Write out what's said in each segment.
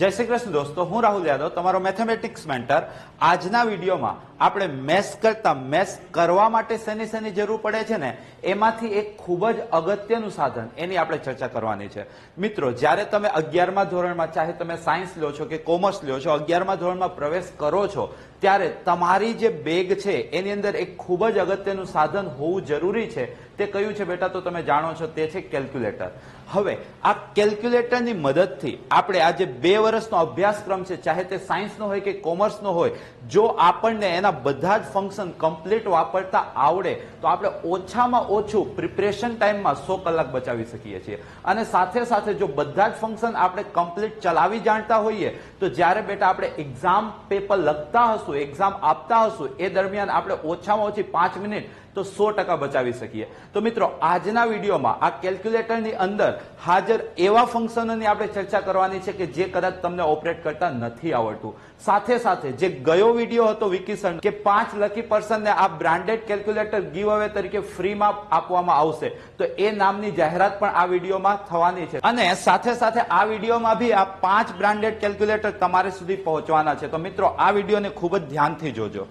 जय श्री कृष्ण दोस्तों, हूँ राहुल यादव, तमारो मैथमेटिक्स मेंटर। આજના વિડીયોમાં આપણે મેથ્સ કરતા મેથ્સ કરવા માટે શેની શેની જરૂર પડે છે ને એમાંથી એક ખૂબ જ અગત્યનું સાધન એની આપણે ચર્ચા કરવાની છે। મિત્રો, જ્યારે તમે 11મા ધોરણમાં ચાહે તમે સાયન્સ લ્યો છો કે કોમર્સ લ્યો છો, 11મા ધોરણમાં પ્રવેશ કરો છો ત્યારે તમારી જે બેગ છે એની અંદર એક ખૂબ જ અગત્યનું સાધન હોવું જરૂરી છે। તે કયું છે બેટા? તો તમે જાણો છો, તે છે કેલ્ક્યુલેટર। હવે આ કેલ્ક્યુલેટરની મદદથી આપણે આ જે 2 વર્ષનો અભ્યાસક્રમ છે, ચાહે તે સાયન્સનો હોય કે કોમર્સનો હોય, જો આપણને એના બધા જ ફંક્શન કમ્પ્લીટ વાપરતા આવડે તો આપણે ઓછામાં ઓછું પ્રિપરેશન ટાઈમમાં 100 કલાક બચાવી શકીએ છીએ। અને સાથે સાથે જો બધા જ ફંક્શન આપણે કમ્પ્લીટ ચલાવી જાણતા હોઈએ તો જ્યારે બેટા આપણે એક્ઝામ પેપર લખતા હશું, એક્ઝામ આપતા હશું, એ દરમિયાન આપણે ઓછામાં ઓછી 5 મિનિટ તો 100% બચાવી શકીએ। તો મિત્રો, આજના વિડીયોમાં આ કેલ્ક્યુલેટરની અંદર હાજર એવા ફંક્શનોની આપણે ચર્ચા કરવાની છે કે જે કદાચ તમને ઓપરેટ કરતા નથી આવડતું। સાથે સાથે જે ગયો વિડીયો હતો વિકીસન કે 5 લકી પર્સનને આ બ્રાન્ડેડ કેલ્ક્યુલેટર ગીવ અવે તરીકે ફ્રીમાં આપવામાં આવશે, તો એ નામની જાહેરાત પણ આ વિડીયોમાં થવાની છે। અને સાથે સાથે આ વિડીયોમાં બી આ 5 બ્રાન્ડેડ કેલ્ક્યુલેટર તમારે સુધી પહોંચવાના છે। તો મિત્રો, આ વિડીયોને ખૂબ જ ધ્યાનથી જોજો।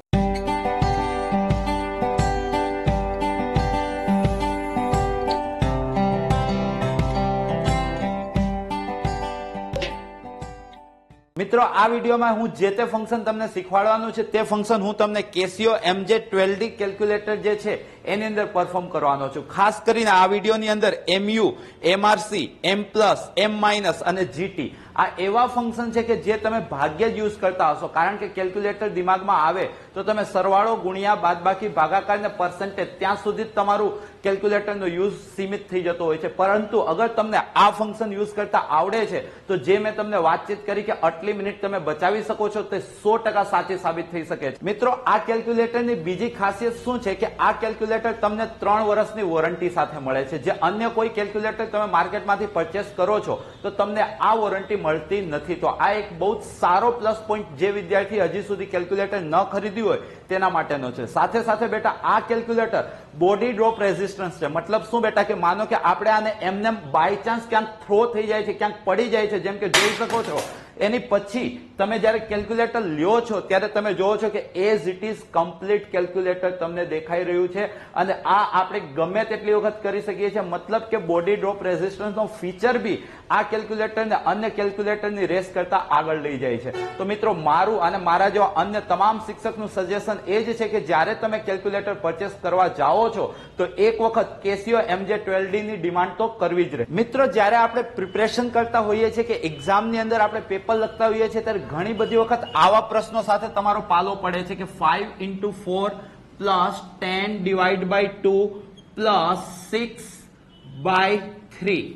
મિત્રો, આ વિડીયોમાં હું જે તે ફંક્શન તમને શીખવાડવાનું છે તે ફંક્શન હું તમને Casio MJ-12D કેલ્ક્યુલેટર જે છે એની અંદર પરફોર્મ કરવાનો છું। ખાસ કરીને આ વિડીયોની અંદર MU, MRC, M+, M- અને GT આ એવા ફંક્શન છે કે જે તમે ભાગ્યે જ યુઝ કરતા હશો, કારણ કે કેલ્ક્યુલેટર દિમાગમાં આવે તો તમે સરવાળો, ગુણ્યા, બાદબાકી, ભાગાકાર ને પર્સન્ટેજ ત્યાં સુધી જ તમારું કેલ્ક્યુલેટરનો યુઝ સીમિત થઈ જતો હોય છે। પરંતુ અગર તમને આ ફંક્શન યુઝ કરતા આવડે છે તો જે મેં તમને વાતચીત કરી કે આટલી મિનિટ તમે બચાવી શકો છો તે 100% સાચી સાબિત થઈ શકે છે। મિત્રો, આ કેલ્ક્યુલેટરની બીજી ખાસિયત શું છે કે આ કેલ્ક્યુલેટર તમને 3 વર્ષની વોરંટી સાથે મળે છે। જે અન્ય કોઈ કેલ્ક્યુલેટર તમે માર્કેટમાંથી પરચેસ કરો છો તો તમને આ વોરંટી મળતી નથી। તો આ એક બહુ જ સારો પ્લસ પોઈન્ટ જે વિદ્યાર્થી હજી સુધી કેલ્ક્યુલેટર ન ખરીદ્યું હોય તેના માટેનો છે। સાથે સાથે બેટા, આ કેલ્ક્યુલેટર બોડી ડ્રોપ રેઝિસ્ટન્સ છે। મતલબ શું બેટા કે માનો કે આપણે આને એમને બાય ચાન્સ ક્યાંક થ્રો થઈ જાય છે, ક્યાંક પડી જાય છે, જેમ કે જોઈ શકો છો, એની પછી તમે જ્યારે કેલ્ક્યુલેટર લ્યો છો ત્યારે તમે જોવો છો કે as it is complete calculator તમને દેખાઈ રહ્યું છે। અને આ આપણે ગમે તેટલી વખત કરી શકીએ છીએ। મતલબ કે બોડી ડ્રોપ રેઝિસ્ટન્સનો ફીચર બી આ કેલ્ક્યુલેટરને અન્ય કેલ્ક્યુલેટરની રેસ કરતા આગળ લઈ જાય છે। તો મિત્રો, મારું અને મારા જેવા અન્ય તમામ શિક્ષકનું સજેશન એ જ છે કે જ્યારે તમે કેલ્ક્યુલેટર પરચેસ કરવા જાઓ છો તો એક વખત Casio MJ-12D ની ડિમાન્ડ તો કરવી જ રહે। મિત્રો, જ્યારે આપણે પ્રિપરેશન કરતા હોઈએ છીએ કે એક્ઝામની અંદર આપણે પેપર લખતા હોઈએ છીએ ત્યારે ઘણી બધી વખત આવા પ્રશ્નો સાથે તમારો પાલો પડે છે કે 5 × 4 + 10/2 + 6/3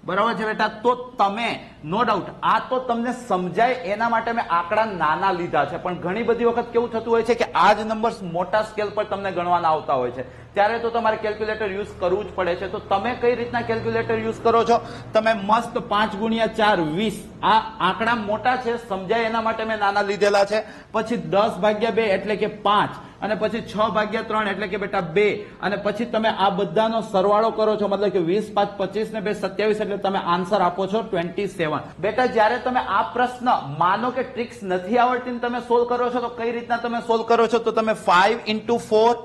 બરાબર છે બેટા? તો તમે નો ડાઉટ આ તો તમને સમજાય એના માટે મેં આંકડા નાના લીધા છે, પણ ઘણી બધી વખત કેવું થતું હોય છે કે આ જ નંબર્સ મોટા સ્કેલ પર તમને ગણવાના આવતા હોય છે, ત્યારે તો તમારે કેલ્ક્યુલેટર યુઝ કરવું જ પડે છે। તો તમે કઈ રીતના કેલ્ક્યુલેટર યુઝ કરો છો? તમે મસ્ત 5 × 4 = 20 આ આંકડા મોટા છે, સમજાય એના માટે મેં નાના લીધેલા છે। પછી 10/2 એટલે કે 5, અને પછી 6/3 એટલે કે બેટા 2, અને પછી તમે આ બધાનો સરવાળો કરો છો, મતલબ કે 20, 5, 25 ને 2, 27 એટલે તમે આન્સર આપો છો 27। બેટા, જ્યારે તમે આ પ્રશ્ન માનો કે ટ્રિક્સ નથી આવડતી તમે સોલ્વ કરો છો તો કઈ રીતના તમે સોલ્વ કરો છો? તો તમે 5 × 4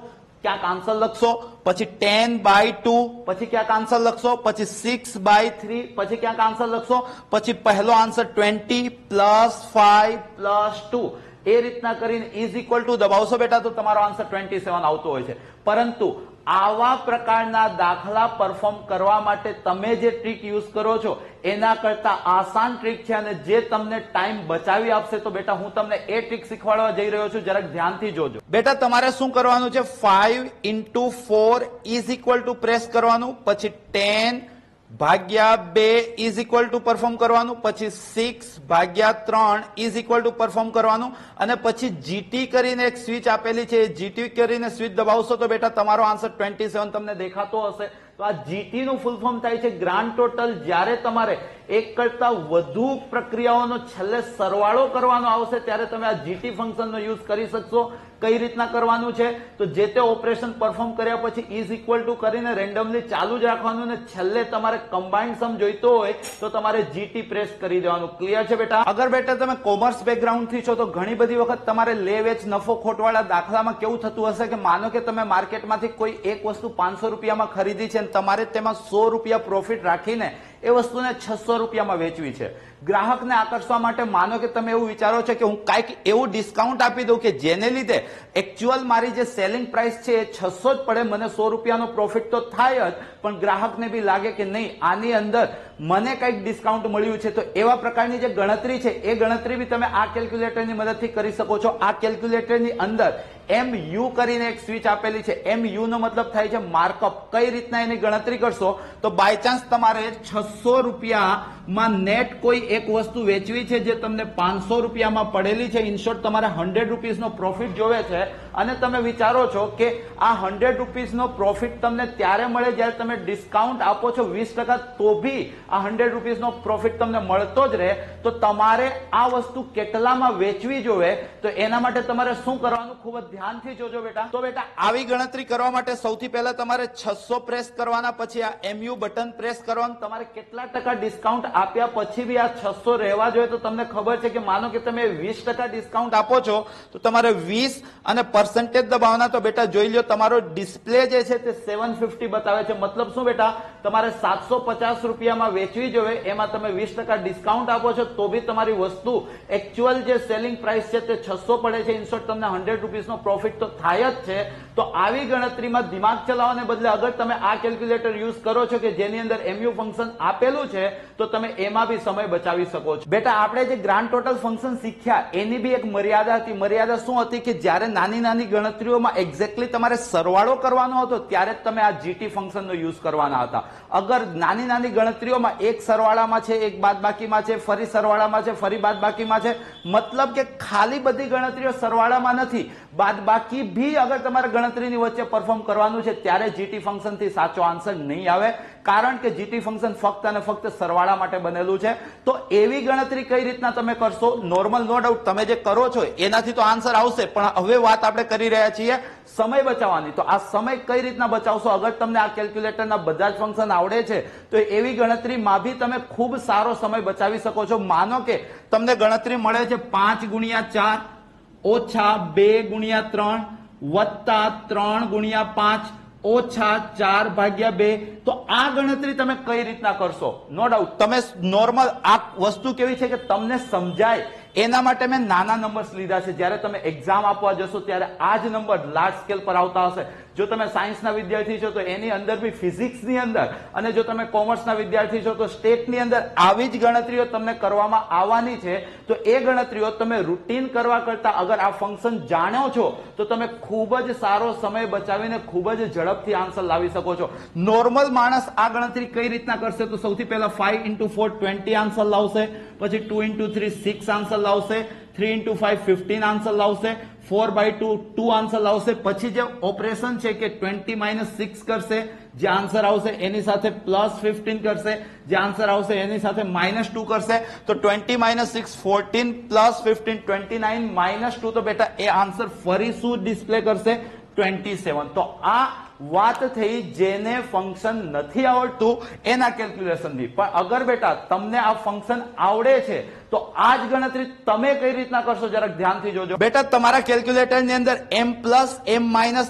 ક્યાંક આન્સર લખશો, પછી 10/2 પછી ક્યાંક આન્સર લખશો, પછી 6/3 પછી ક્યાંક આન્સર લખશો, પછી પહેલો આન્સર 20 + 5 + 2 એ રીતના કરીને = દબાવશો બેટા તો તમારો આન્સર 27 આવતો હોય છે। પરંતુ આવા પ્રકારના દાખલા પરફોર્મ કરવા માટે તમે જે ટ્રીક યુઝ કરો છો એના કરતા આસાન ટ્રીક છે અને જે તમને ટાઈમ બચાવી આપશે। તો બેટા, હું તમને એ ટ્રીક શીખવાડવા જઈ રહ્યો છું, જરાક ધ્યાનથી જોજો। બેટા, તમારે શું કરવાનું છે? 5 × 4 = પ્રેસ કરવાનું, પછી 10/2 = પરફોર્મ કરવાનું, પછી 6/3 = પરફોર્મ કરવાનું, અને પછી GT કરીને એક સ્વિચ આપેલી છે, GT કરીને સ્વિચ દબાવશો તો બેટા તમારો આન્સર 27 તમને દેખાતો હશે। તો આ જીટી નું ફૂલ ફોર્મ થાય છે ગ્રાન્ડ ટોટલ. જ્યારે તમારે એક કરતા વધુ પ્રક્રિયાઓનો છેલ્લે સરવાળો કરવાનો આવશે ત્યારે તમે આ જીટી ફંક્શનનો યુઝ કરી શકશો. કઈ રીતના કરવાનું છે તો જે તે ઓપરેશન પરફોર્મ કર્યા પછી ઇઝ ઇક્વલ ટુ કરીને રેન્ડમલી ચાલુ જ રાખવાનું ને છેલ્લે તમારે કમ્બાઇન્ડ સમ જોઈતો હોય તો તમારે જીટી પ્રેસ કરી દેવાનું. ક્લિયર છે બેટા? અગર બેટા તમે કોમર્સ બેકગ્રાઉન્ડ થી છો તો ઘણી બધી વખત તમારે લે વેચ નફો ખોટવાળા દાખલામાં કેવું થતું હશે કે માનો કે તમે માર્કેટમાંથી કોઈ એક વસ્તુ 500 રૂપિયામાં ખરીદી છે અને તમારે તેમાં 100 રૂપિયા પ્રોફિટ રાખીને એ વસ્તુને 600 રૂપિયામાં વેચવી છે. ગ્રાહકને આકર્ષવા માટે માનો કે તમે એવું વિચારો છો કે હું કાંઈક એવું ડિસ્કાઉન્ટ આપી દઉં કે જેને લીધે એકચ્યુઅલ મારી જે સેલિંગ પ્રાઇસ છે એ 600 જ પડે, મને 100 રૂપિયાનો પ્રોફિટ તો થાય જ, પણ ગ્રાહકને બી લાગે કે નહીં આની અંદર મને કંઈક ડિસ્કાઉન્ટ મળ્યું છે. તો એવા પ્રકારની જે ગણતરી છે એ ગણતરી બી તમે આ કેલ્ક્યુલેટરની મદદથી કરી શકો છો. આ કેલ્ક્યુલેટરની અંદર MU કરીને એક સ્વિચ આપેલી છે. MU નો મતલબ થાય છે માર્કઅપ. કઈ રીતના એની ગણતરી કરશો તો બાય ચાન્સ તમારે 600 રૂપિયામાં નેટ કોઈ એક વસ્તુ વેચવી છે જે તમને 500 રૂપિયામાં પડેલી છે. ઇન શોર્ટ તમારે 100 રૂપીસનો પ્રોફિટ જોવે છે અને તમે વિચારો છો કે આ 100 રૂપીસનો પ્રોફિટ તમને ત્યારે મળે જ્યારે તમે ડિસ્કાઉન્ટ આપો છો 20%, તો ભી આ 100 રૂપીસનો પ્રોફિટ તમને મળતો જ રહે. તો તમારે આ વસ્તુ કેટલામાં વેચવી જોવે તો એના માટે તમારે શું કરવાનું ખૂબ જ ધ્યાનથી જોજો બેટા. તો બેટા આવી ગણતરી કરવા માટે સૌથી પહેલા તમારે 600 પ્રેસ કરવાના, પછી આ MU બટન પ્રેસ કરવાનું. તમારે કેટલા ટકા ડિસ્કાઉન્ટ આપ્યા પછી બી આ 600 રહેવા જોઈએ તો તમને ખબર છે કે માનો કે તમે 20% ડિસ્કાઉન્ટ આપો છો તો તમારે 20 અને પર્સન્ટેજ દબાવવાના. તો બેટા જોઈ લો તમારો ડિસ્પ્લે જે છે તે 750 બતાવે છે. મતલબ શું બેટા, તમારે 750 રૂપિયામાં વેચવી જોઈએ, એમાં તમે 20% ડિસ્કાઉન્ટ આપો છો તો બી તમારી વસ્તુ એકચ્યુઅલ જે સેલિંગ પ્રાઇસ છે તે 600 પડે છે. ઇન શોર્ટ તમને 100 રૂપીસનો પ્રોફિટ તો થાય જ છે. તો આવી ગણતરીમાં દિમાગ ચલાવવાને બદલે અગર તમે આ કેલ્ક્યુલેટર યુઝ કરો છો કે જેની અંદર MU ફંક્શન આપેલું છે તો તમે એમાં બી સમય બચાવી શકો છો. બેટા આપણે જે ગ્રાન્ડ ટોટલ ફંક્શન શીખ્યા એની બી એક મર્યાદા હતી. મર્યાદા શું હતી કે જ્યારે નાની નાની ગણતરીઓમાં એક્ઝેક્ટલી તમારે સરવાળો કરવાનો હતો ત્યારે જ તમે આ જીટી ફંક્શનનો યુઝ કરવાના હતા. અગર નાની નાની ગણતરીઓમાં એક સરવાળામાં છે, એક બાદબાકીમાં છે, ફરી સરવાળામાં છે, ફરી બાદબાકીમાં છે, મતલબ કે ખાલી બધી ગણતરીઓ સરવાળામાં નથી, બાદબાકી ભી અગર તમારે ગણતરીની વચ્ચે પરફોર્મ કરવાનું છે ત્યારે જીટી ફંક્શન થી સાચો આન્સર નહીં આવે, કારણ કે જીટી ફંક્શન ફક્ત અને ફક્ત સરવાળા માટે બનેલું છે. તો એવી ગણતરી કઈ રીતના તમે કરશો? નોર્મલ નો ડાઉટ તમે જે કરો છો એનાથી તો આન્સર આવશે, પણ હવે વાત આપણે કરી રહ્યા છીએ સમય બચાવવાની. તો આ સમય કઈ રીતના બચાવશો? અગર તમને આ કેલ્ક્યુલેટરના બધા જ ફંક્શન આવડે છે તો એવી ગણતરીમાં બી તમે ખૂબ સારો સમય બચાવી શકો છો. માનો કે તમને ગણતરી મળે છે 5 ગુણ્યા 4 ઓછા 2 ગુણ્યા 3 વત્તા 3 ગુણ્યા 5 ઓછા 4 ભાગ્યા 2. તો આ ગણતરી તમે કઈ રીતના કરશો? નો ડાઉટ તમે નોર્મલ આ વસ્તુ કેવી છે કે તમને સમજાય એના માટે મેં નાના નંબર્સ લીધા છે. જ્યારે તમે એક્ઝામ આપવા જશો ત્યારે આ જ નંબર લાર્જ સ્કેલ પર આવતા હશે. જો તમે સાયન્સના વિદ્યાર્થી છો તો એની અંદર બી ફિઝિક્સની અંદર, અને જો તમે કોમર્સના વિદ્યાર્થી છો તો સ્ટેટની અંદર આવી જ ગણતરીઓ તમને કરવામાં આવવાની છે. તો એ ગણતરીઓ તમે રૂટીન કરવા કરતા અગર આ ફંક્શન જાણો છો તો તમે ખૂબ જ સારો સમય બચાવીને ખૂબ જ ઝડપથી આન્સર લાવી શકો છો. નોર્મલ માણસ આ ગણતરી કઈ રીતના કરશે? તો સૌથી પહેલા 5 into 4 20 આન્સર લાવશે, પછી 2 into 3 6 આન્સર લાવશે, 3 into 5 15 આન્સર લાવશે, 4 by 2 2 આન્સર લાવશે. પછી જે ઓપરેશન છે કે 20 - 6 કરશે, જે આન્સર આવશે એની સાથે +15 કરશે, જે આન્સર આવશે એની સાથે -2 કરશે. તો 20 - 6 14 +15 29 -2. તો બેટા એ આન્સર ફરી શું ડિસ્પ્લે કરશે? 27. તો આ વાત થઈ જેને ફંક્શન નથી આવડતું એના કેલ્ક્યુલેશનની. પણ અગર બેટા તમને આ ફંક્શન આવડે છે તો આ જ ગણતરી તમે કઈ રીતના કરશો જરાક ધ્યાનથી જોજો. બેટા તમારા કેલ્ક્યુલેટરની અંદર M+, M-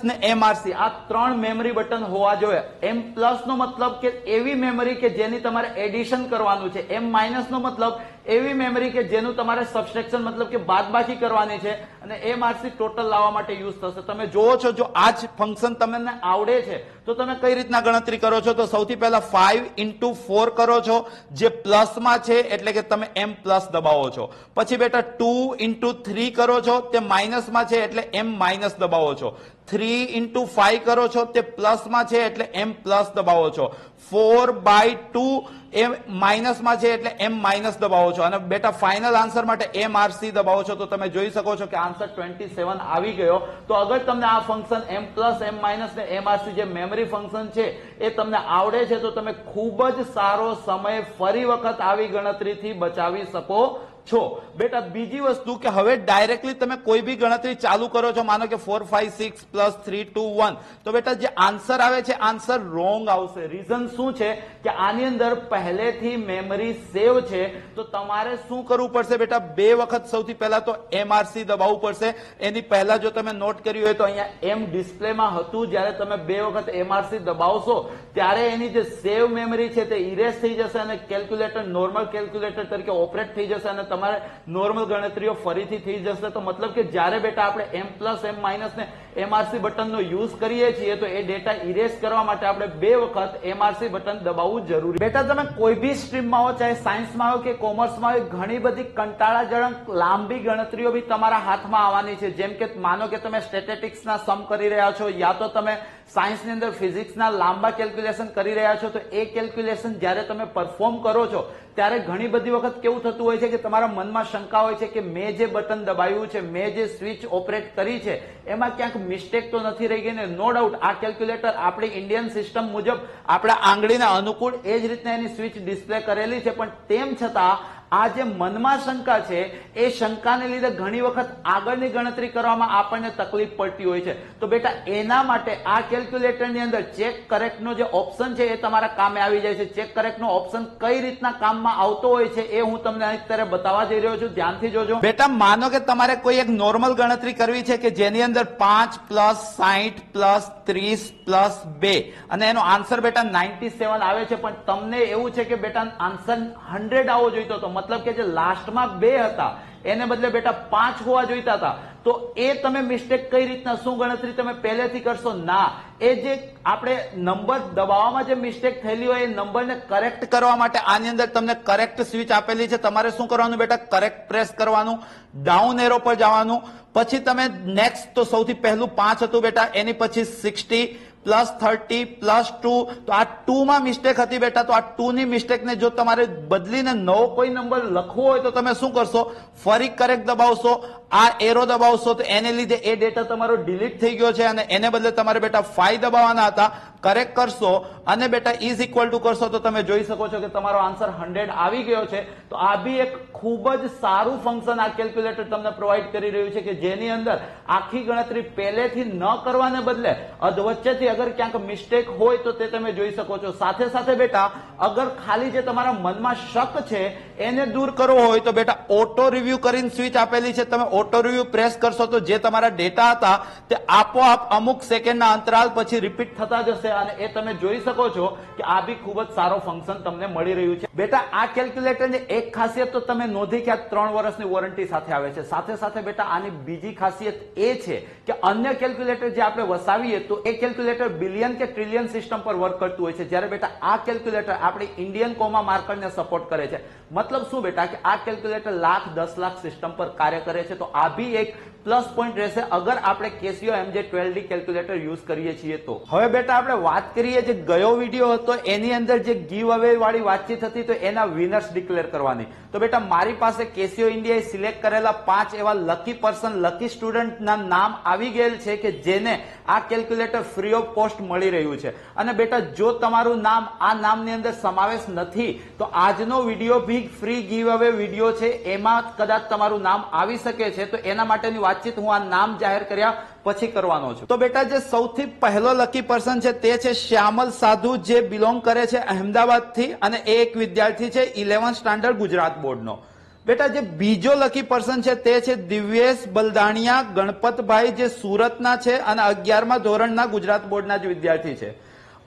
ને MRC આ 3 મેમરી બટન હોવા જોઈએ. M+ નો મતલબ કે એવી મેમરી કે જેની તમારે એડિશન કરવાનું છે. M- નો મતલબ એવી મેમરી કે જેનું તમારે સબસ્ટ્રેક્શન મતલબ કે બાદબાકી કરવાની છે, અને MRC ટોટલ લાવવા માટે યુઝ થશે. તમે જોવો છો જો આ જ ફંક્શન તમને આવડે છે તો તમે કઈ રીતના ગણતરી કરો છો? તો સૌથી પહેલા 5 into 4 કરો છો, જે પ્લસમાં છે એટલે કે તમે M+ દબાવો છો. પછી બેટા 2 into 3 કરો છો, તે માઇનસમાં છે એટલે M- દબાવો છો. 3 into 5 કરો છો, તે પ્લસમાં છે એટલે M+ દબાવો છો. 4 by 2 એ માઇનસમાં છે એટલે M- દબાવો છો. અને બેટા ફાઇનલ આન્સર માટે MRC દબાવો છો. તો તમે જોઈ શકો છો કે આન્સર 27 આવી ગયો. તો અગર તમને આ ફંક્શન M+, M- ને MRC જે મેમરી મેમરી ફંક્શન છે એ તમને આવડે છે તો તમે ખૂબ જ સારો સમય ફરી વખત આવી ગણતરીથી બચાવી શકો છો. બેટા બીજી વસ્તુ કે હવે ડાયરેક્ટલી તમે કોઈ બી ગણતરી ચાલુ કરો છો, માનો કે 4 5 6 પ્લસ 3 2 1, તો બેટા જે આન્સર આવે છે આન્સર રોંગ આવશે. રીઝન શું છે કે આની અંદર પહેલેથી મેમરી સેવ છે, તો તમારે શું કરવું પડશે બેટા? બે વખત સૌથી પહેલા તો MRC દબાવવું પડશે. એની પહેલા જો તમે નોટ કર્યું હોય તો અહીંયા એમ ડિસ્પ્લેમાં હતું, જ્યારે તમે બે વખત MRC દબાવશો ત્યારે એની જે સેવ મેમરી છે તે ઇરેઝ થઈ જશે અને કેલ્ક્યુલેટર નોર્મલ કેલ્ક્યુલેટર તરીકે ઓપરેટ થઈ જશે અને તમારે નોર્મલ ગણતરીઓ ફરીથી થઈ જશે. તો મતલબ કે જ્યારે બેટા આપણે M પ્લસ M માઇનસ ને MRC બટનનો યુઝ કરીએ છીએ તો એ ડેટા ઇરેઝ કરવા માટે આપણે બે વખત MRC બટન દબાવવું જરૂરી. બેટા તમે કોઈ બી સ્ટ્રીમમાં હો, ચાહે સાયન્સમાં હો કે કોમર્સમાં હોય, ઘણી બધી કંટાળાજનક લાંબી ગણતરીઓ બી તમારા હાથમાં આવવાની છે. જેમ કે માનો કે તમે સ્ટેટિસ્ટિક્સના સમ કરી રહ્યા છો, યા તો તમે સાયન્સની અંદર ફિઝિક્સના લાંબા કેલ્ક્યુલેશન કરી રહ્યા છો, તો એ કેલ્ક્યુલેશન જ્યારે તમે પરફોર્મ કરો છો ત્યારે ઘણી બધી વખત કેવું થતું હોય છે કે તમારા મનમાં શંકા હોય છે કે મેં જે બટન દબાવ્યું છે, મેં જે સ્વિચ ઓપરેટ કરી છે, એમાં ક્યાંક મિસ્ટેક તો નથી રહી ગઈ ને? નો ડાઉટ આ કેલ્ક્યુલેટર આપણી ઇન્ડિયન સિસ્ટમ મુજબ આપણા આંગળીના અનુકૂળ એ જ રીતના એની સ્વિચ ડિસ્પ્લે કરેલી છે, પણ તેમ છતાં આ જે મનમાં શંકા છે એ શંકાને લીધે ઘણી વખત આગળની ગણતરી કરવામાં આપણને તકલીફ પડતી હોય છે. તો બેટા એના માટે આ કેલ્ક્યુલેટરની અંદર ચેક કરેક્ટનો જે ઓપ્શન છે એ તમારા કામે આવી જાય છે. ચેક કરેક્ટનો ઓપ્શન કઈ રીતના કામમાં આવતો હોય છે એ હું તમને અત્યારે બતાવવા જઈ રહ્યો છું, ધ્યાનથી જોજો. બેટા માનો કે તમારે કોઈ એક નોર્મલ ગણતરી કરવી છે કે જેની અંદર 5 પ્લસ 60 પ્લસ 30 પ્લસ 2 અને એનો આન્સર બેટા 97 આવે છે, પણ તમને એવું છે કે બેટા આન્સર 100 આવવો જોઈતો હતો. મતલબ કે જે લાસ્ટમાં 2 હતા એને બદલે બેટા 5 હોવા જોઈતા હતા. તો એ તમે મિસ્ટેક કઈ રીતના, શું ગણતરી તમે પહેલેથી કરશો? ના, એ જે આપણે નંબર દબાવવામાં જે મિસ્ટેક થયેલી હોય એ નંબરને કરેક્ટ કરવા માટે આની અંદર તમને કરેક્ટ સ્વિચ આપેલી છે. તમારે શું કરવાનું બેટા? કરેક્ટ પ્રેસ કરવાનું, ડાઉન એરો પર જવાનું, પછી તમે નેક્સ્ટ, તો સૌથી પહેલું 5 હતું બેટા, એની પછી 60 પ્લસ 30 પ્લસ 2, તો આ 2 માં મિસ્ટેક હતી બેટા. તો આ 2 ની મિસ્ટેકને જો તમારે બદલીને નવો કોઈ નંબર લખવો હોય તો તમે શું કરશો? ફરી કરેક્ટ દબાવશો, આ એરો દબાવશો, તો એને લીધે એ ડેટા તમારો ડિલીટ થઈ ગયો છે અને એને બદલે તમારે બેટા 5 દબાવવાના હતા. કરેક્ટ કરશો અને બેટા ઇઝ ઇક્વલ ટુ કરશો તો તમે જોઈ શકો છો કે તમારો આન્સર 100 આવી ગયો છે. તો આ બી એક ખૂબ જ સારું ફંક્શન આ કેલ્ક્યુલેટર તમને પ્રોવાઈડ કરી રહ્યું છે કે જેની અંદર આખી ગણતરી પહેલેથી ન કરવાને બદલે અધવચ્ચેથી અગર ક્યાંક મિસ્ટેક હોય તો તે તમે જોઈ શકો છો. સાથે સાથે બેટા અગર ખાલી જે તમારા મનમાં શક છે એને દૂર કરવો હોય તો બેટા ઓટો રિવ્યુ કરીને સ્વિચ આપેલી છે. તમે ઓટો રિવ્યુ પ્રેસ કરશો તો જે તમારા ડેટા હતા તે આપોઆપ અમુક સેકન્ડના અંતરાલ પછી રિપીટ થતા જશે અને એ તમે જોઈ શકો છો કે આ બી ખૂબ જ સારો ફંક્શન તમને મળી રહ્યું છે. બેટા આ કેલ્ક્યુલેટરની એક ખાસિયત તો તમે નોંધી કે આ 3 વર્ષની વોરંટી સાથે આવે છે. સાથે સાથે બેટા આની બીજી ખાસિયત એ છે કે અન્ય કેલ્ક્યુલેટર જે આપણે વસાવીએ તો એ કેલ્ક્યુલેટર બિલિયન કે ટ્રિલિયન સિસ્ટમ પર વર્ક કરતું હોય છે, જ્યારે બેટા આ કેલ્ક્યુલેટર આપણી ઇન્ડિયન કોમા માર્કરને સપોર્ટ કરે છે. મતલબ શું બેટા કે આ કેલ્ક્યુલેટર લાખ 10 લાખ સિસ્ટમ પર કાર્ય કરે છે. તો આ બી એક પ્લસ પોઈન્ટ રહેશે અગર આપણે Casio MJ-12D કેલ્ક્યુલેટર યુઝ કરીએ છીએ તો. હવે બેટા આપણે વાત કરીએ, જે ગયો વિડીયો હતો એની અંદર જે ગીવ અવે વાળી વાતચીત હતી તો એના વિનર્સ ડિક્લેર કરવાની. તો બેટા મારી પાસે Casio ઇન્ડિયાએ સિલેક્ટ કરેલા 5 એવા લકી પર્સન, લકી સ્ટુડન્ટના નામ આવી ગયેલ છે કે જેને આ કેલ્ક્યુલેટર ફ્રી ઓફ કોસ્ટ મળી રહ્યું છે. અને બેટા જો તમારું નામ આ નામની અંદર સમાવેશ નથી તો આજનો વિડીયો બી ફ્રી ગીવ અવે વિડીયો છે, એમાં કદાચ તમારું નામ આવી શકે છે. તો એના માટેની વાતચીત હું આ નામ જાહેર કર્યા પછી કરવાનો છું. તો બેટા જે સૌથી પહેલો લકી પર્સન છે તે છે શ્યામલ સાધુ, જે બિલોંગ કરે છે અહેમદાબાદ થી અને એ એક વિદ્યાર્થી છે 11th સ્ટાન્ડર્ડ ગુજરાત બોર્ડનો. બેટા જે બીજો લકી પર્સન છે તે છે દિવ્યેશ બલદાણિયા ગણપતભાઈ, જે સુરતના છે અને 11મા ધોરણના ગુજરાત બોર્ડના જ વિદ્યાર્થી છે.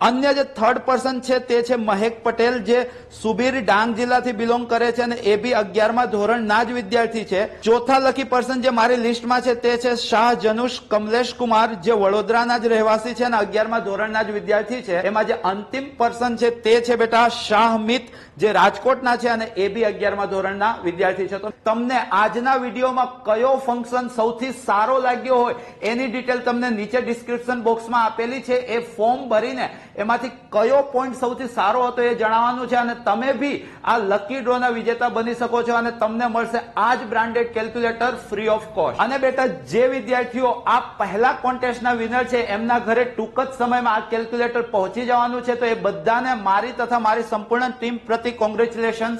અન્ય જે થર્ડ પર્સન છે તે છે મહેક પટેલ, જે સુબીર ડાંગ જિલ્લાથી બિલોંગ કરે છે અને એ બી 11મા ધોરણના જ વિદ્યાર્થી છે. ચોથા લકી પર્સન જે મારી લિસ્ટમાં છે તે છે શાહ જનુષ કમલેશ કુમાર, જે વડોદરાના જ રહેવાસી છે અને 11મા ધોરણના જ વિદ્યાર્થી છે. એમાં જે અંતિમ પર્સન છે તે છે બેટા શાહ મિત, જે રાજકોટના છે અને એ બી 11મા ધોરણના વિદ્યાર્થી છે. તો તમને આજના વિડીયોમાં કયો ફંક્શન સૌથી સારો લાગ્યો હોય એની ડિટેલ તમને નીચે ડિસ્ક્રિપ્શન બોક્સમાં આપેલી છે. એ ફોર્મ ભરીને એમાંથી કયો પોઈન્ટ સૌથી સારો હતો એ જણાવવાનું છે અને તમે બી આ લકી ડ્રોના વિજેતા બની શકો છો અને તમને મળશે આ જ branded calculator free of cost. અને બેટા જે વિદ્યાર્થીઓ આ પહેલા કોન્ટેસ્ટના વિનર છે એમના ઘરે ટૂંક જ સમયમાં આ કેલ્ક્યુલેટર પહોંચી જવાનું છે, તો એ બધાને મારી તથા મારી સંપૂર્ણ ટીમ પ્રતિ કોંગ્રેચ્યુલેશન.